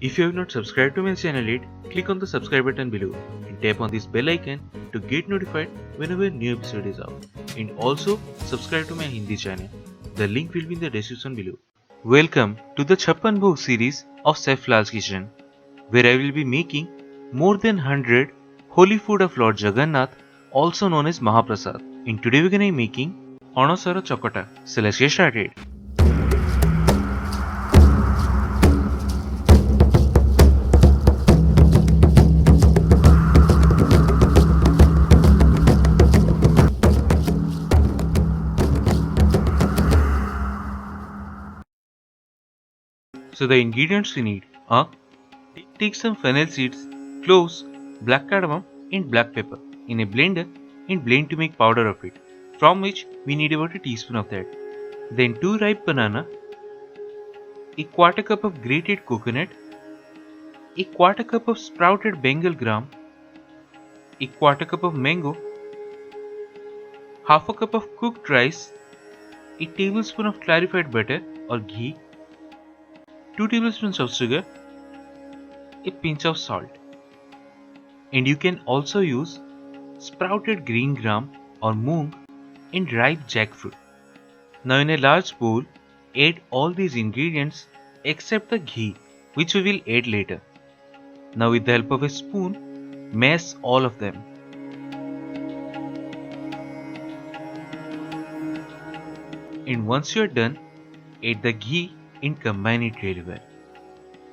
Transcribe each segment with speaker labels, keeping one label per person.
Speaker 1: If you have not subscribed to my channel yet, click on the subscribe button below and tap on this bell icon to get notified whenever a new episode is out. And also subscribe to my Hindi channel. The link will be in the description below. Welcome to the CHAPPAN BHOG series of Chef Lall's kitchen, where I will be making more than 100 holy food of Lord Jagannath, also known as Mahaprasad. And today we are going to be making ọଣସର Chakata. So let's get started. So the ingredients we need are: take some fennel seeds, cloves, black cardamom and black pepper in a blender and blend to make powder of it, from which we need about a teaspoon of that. Then 2 ripe banana, a quarter cup of grated coconut, a quarter cup of sprouted Bengal gram, a quarter cup of mango, half a cup of cooked rice, a tablespoon of clarified butter or ghee, 2 tablespoons of sugar, a pinch of salt. And you can also use sprouted green gram or moong and ripe jackfruit. Now in a large bowl, add all these ingredients except the ghee, which we will add later. Now with the help of a spoon, mash all of them. And once you are done, add the ghee and combine it really well.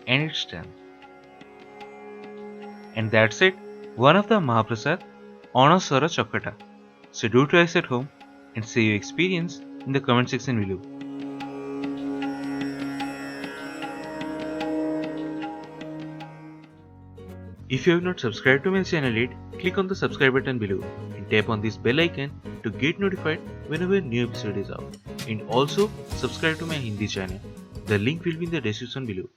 Speaker 1: And it's done. And that's it, one of the Mahaprasad ọଣସର Chakata. So do try this at home and share your experience in the comment section below. If you have not subscribed to my channel yet, click on the subscribe button below and tap on this bell icon to get notified whenever a new episode is out. And also subscribe to my Hindi channel. The link will be in the description below.